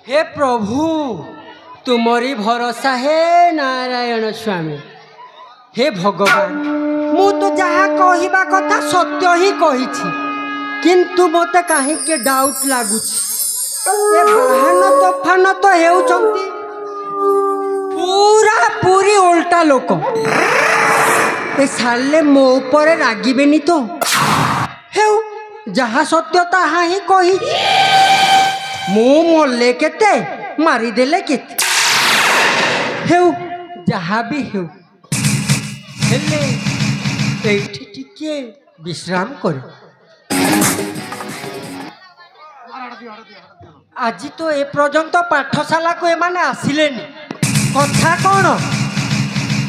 हे प्रभु तुमरी भरोसा हे नारायण स्वामी। हे भगवान मु तो जहाँ कहवा कथा सत्य ही कही किंतु मते कहीं के डाउट लगुच बाहन तोफान तो हेउचंती पूरा पूरी उल्टा लोक ए साले मो ऊपर रागिबेनी तो हेउ जहाँ सत्य ताहा ही कही मु मल्ले केते मारिदेले केते हेउ जहाँ भी हेउ हेले एठी टिके विश्राम कर। आज तो ए पर्यंत पाठशाला को एमाने आसिलेनी कथा कौन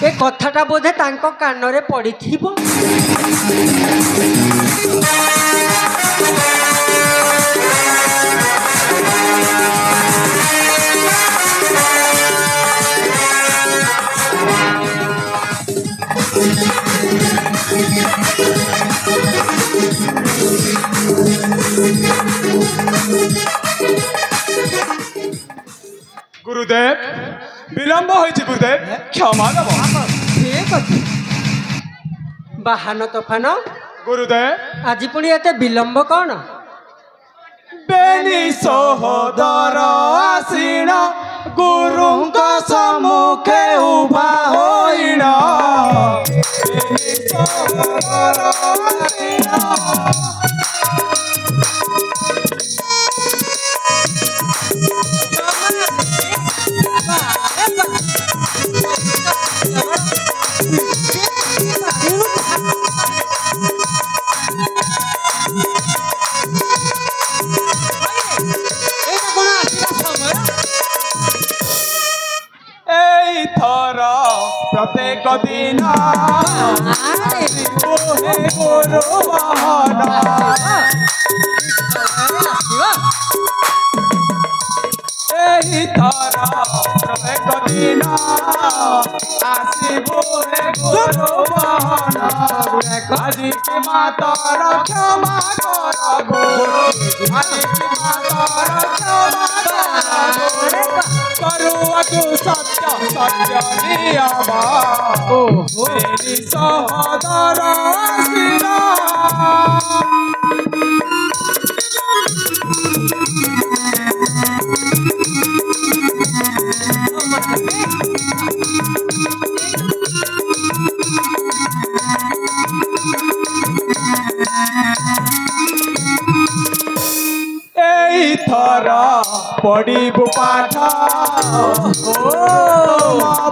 ए कथाटा बोधे तांको कानरे पड़िथिबो। गुरुदेव विलंब होइछि गुरुदेव क्षमा देव। ठीक अछि बाहन तोफान गुरुदेव आज पुणी एते विलंब कौन बेनी सहोदर आसीण गुरुंक सम्मुखे उभा होइण बेनी सहोदर आसीण प्रत्येक दिन गुरु बहन एही थर प्रत्येक दिन आसबू गुरु बहन आज की मातर क्षमा कर गुरु आज की मातर क्षमा करुआ तू सत्य सत्य नियमा मेरी सहोदर आसीण थर पढ़ू पाठ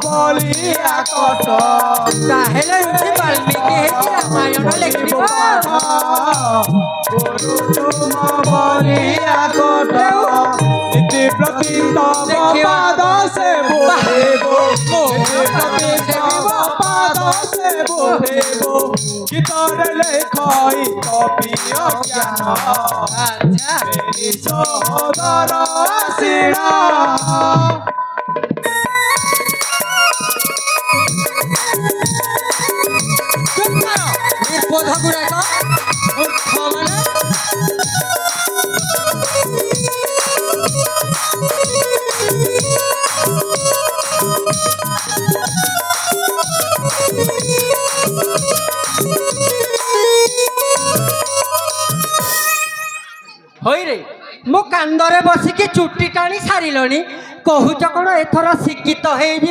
बलिया कट रामायण लिखिबो गुरु तुम बलिया कट नीति प्रति तब पाद से बोलेबो पाद से बोलेबो गीतर लेखई कपिय ज्ञान मेरी सहोदर आसीण निर्बोध गुड़ाक होई रे मो कांदरे बसिकी चुट्टी टाणी सारिलणी कहूच कौन एथर शिक्षित हो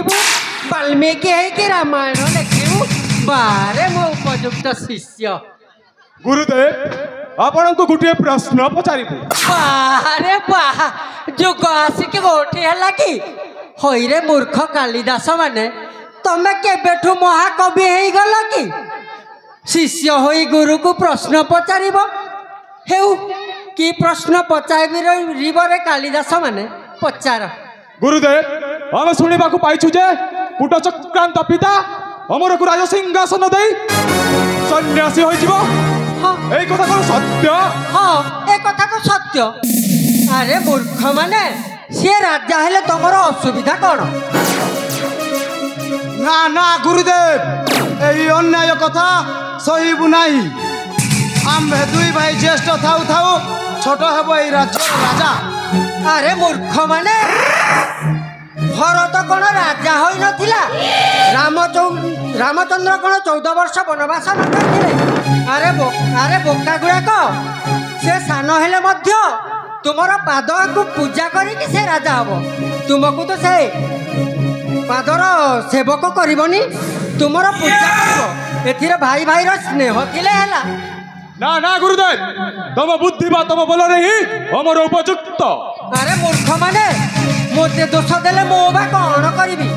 वाल्मीकि है रामायण लिखू बारे मो उपयुक्त शिष्य। गुरुदेव आपण को गोटे प्रश्न पचारिबु बारे बाह जुग आसिक गोठी है कि होई रे मूर्ख कालिदास माने तमे केबेठु महाकवि हो गल कि शिष्य होई गुरु को प्रश्न पचारिबो हेउ कि प्रश्न पचारिबरे कालिदास माने पचार। गुरुदेव आम शुणा पाइछु जे कूट चक्रांत पिता अमर को राज सिंहासन दे सन्यासी हो कथा कौन सत्य? हाँ ए कथा को सत्य। अरे मूर्ख माने सी राजा हेले तुम असुविधा कौन? ना ना गुरुदेव यही अन्याय कथा सहीबु नहीं। आम दुई भाई ज्येष्ठ थाऊ थाऊ छोट हेब ए राज्य राजा अरे मूर्ख माने भरत कौन राजा होई नथिला रामचंद्र कौन 14 वर्ष वनवास न करथिले अरे बोका गुड़ाक से सान हेले मध्य तुमर पाद को पूजा करिकी से राजा हबो तुमको तो से पादर सेवक करबनी तुमर पूजा करबो एथिरे भाई भाई रो स्नेह थिले हला ना ना गुरुदेव तुम बुद्धि बा तुम बोल रही हमर उपयुक्त अरे मूर्ख माने मोते दोष देले मो बा कौन करिबी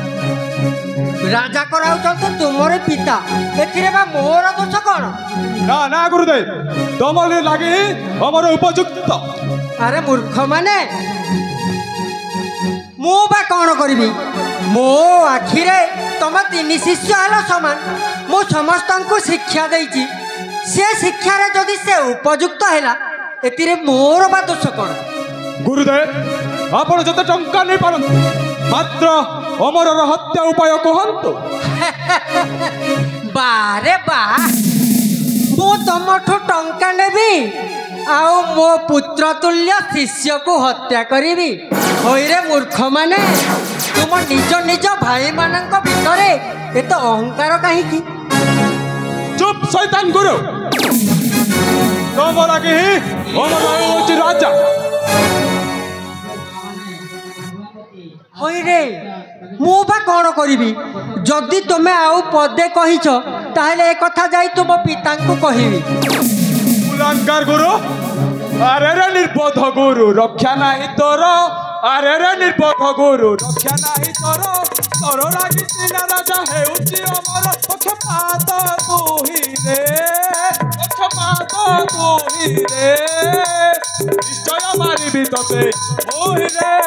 राजा कराउछन तुमरे पिता एथिरे बा मोर दोष कौन ना ना गुरुदेव तुम लगे हमर उपयुक्त अरे मूर्ख माने मो बा कौन करिबी मो आखिरे तुम 3 शिष्य हलो समान मो समस्त को शिक्षा देइची से शिक्षा रे जदि से उपयुक्त हैला एतिरे मोर बा दोष कौन गुरुदेव आपण जते टंका नहीं पारन मात्र अमर हत्या उपाय कहंतु बारे बा मो तमठो टंका नेबी आउ मो पुत्र तुल्य शिष्य को हत्या करिबी होइरे मूर्ख माने तुम निज निज भाई मानक भितरे एत अहंकार काहे की चुप शैतान गुरु तुम लगे हमर राजा होइरे मु बा कौन करिबी जदि तुमे आउ पदे कहिछ ताहले ए कथा जाई तुम पिता को कहिबी कुलंकार गुरु अरे रे निर्बोध गुरु रक्षा नाही तोर अरे रे निर्बोध गुरु रक्षा नाही तोर तोर लागी सिना राजा हेउची अमर पक्षपात तुही रे पक्षपात तुही रे निश्चय मारिबी तते ओहि रे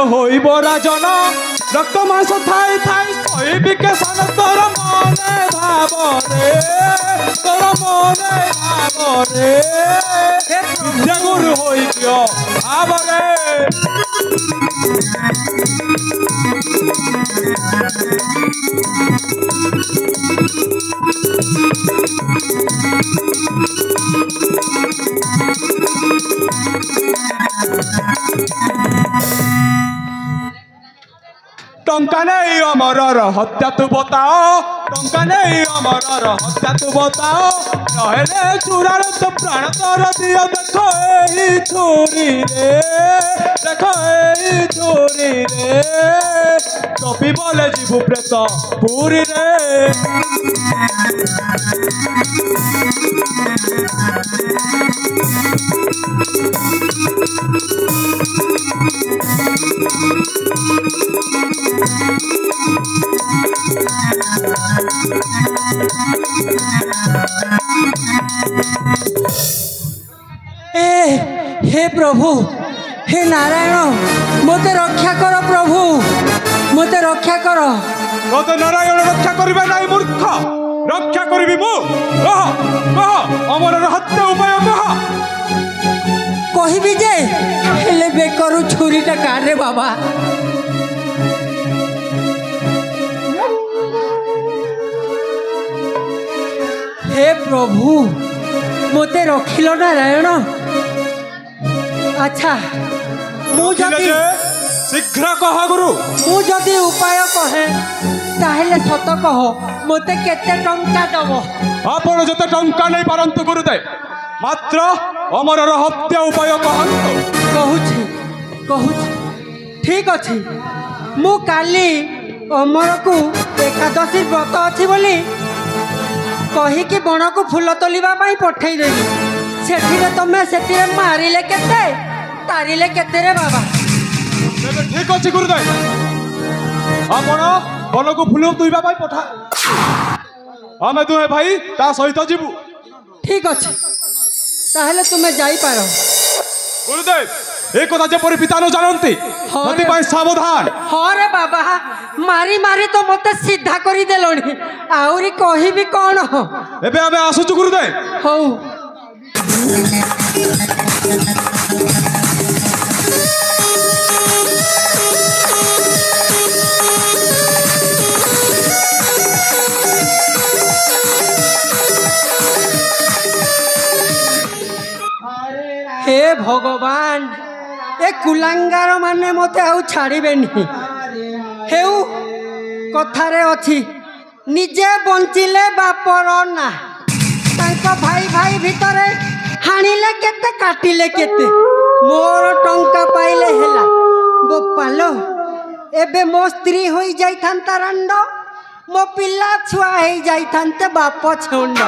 होइब राजन रक्त मांस थाई थाई सही सान तोर मने भाव रे विद्या गुरु होई दियो भाव रे टंका नहीं अमर हत्या तू बताओ टंका नहीं अमर हत्या तू बताओ नहेले चूरार तो प्राण तोर दियो देखो एही छुरी रे टपी बोले जीवु प्रेत पूरी रे हे प्रभु हे नारायण मते रक्षा कर प्रभु मते रक्षा कर मते नारायण रक्षा करिबे नाही मूर्ख रक्षा करिबी मु कह अमर हत्या उपाय कह कहिबी जे हेले बेकरू छुरीटा काट रे बाबा हे प्रभु मते रखिलो नारायण अच्छा शीघ्र कह गुरु मु जदि उपाय कहे ताहले सत कह मते केते टंका दबो आपण जते टंका नहीं पारंतु गुरुदेव मात्र अमर हत्या उपाय कहंतु कहूची ठीक अछि मु काली अमर को एकादशी व्रत अछि बोली कही कि बण को फूल तोलिबा पाई पठेई देली सेठिरे तमे सेठिरे मारिले केते तारिले केते रे बाबा ठीक अछि गुरुदेव आपण बण को फूल तोलिबा पाई पठा हमें दुहे भाई ता सहित जीवु ठीक अछि ताहले तुमे जाई पारो गुरुदेव एक कथा जे परि पिता न जानंती नदी पाई सावधान हाँ रे बाबा मारी मारी तो मते सीधा करी देलोनी आउरी कहिबी कोन एबे हमें आसुचु गुरुदेव हौ हे भगवान ए कुलांगार माने मते आउ छाड़िबेनी हेउ कथारे अछि निजे बंचिले बापर ना तांको भाई भाई भितरे हाणिले केते काटिले केते मोर टंका पाइले हेला गोपालो एबे मो स्त्री होई जाई थांता रंड मो पिला छुआ हेई जाई थांते बाप छुंड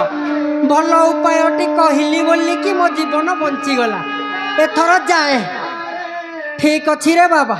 भल उपायटी कहली बोली कि मो जीवन बंची गला एथर जाए ठीक अछि रे बाबा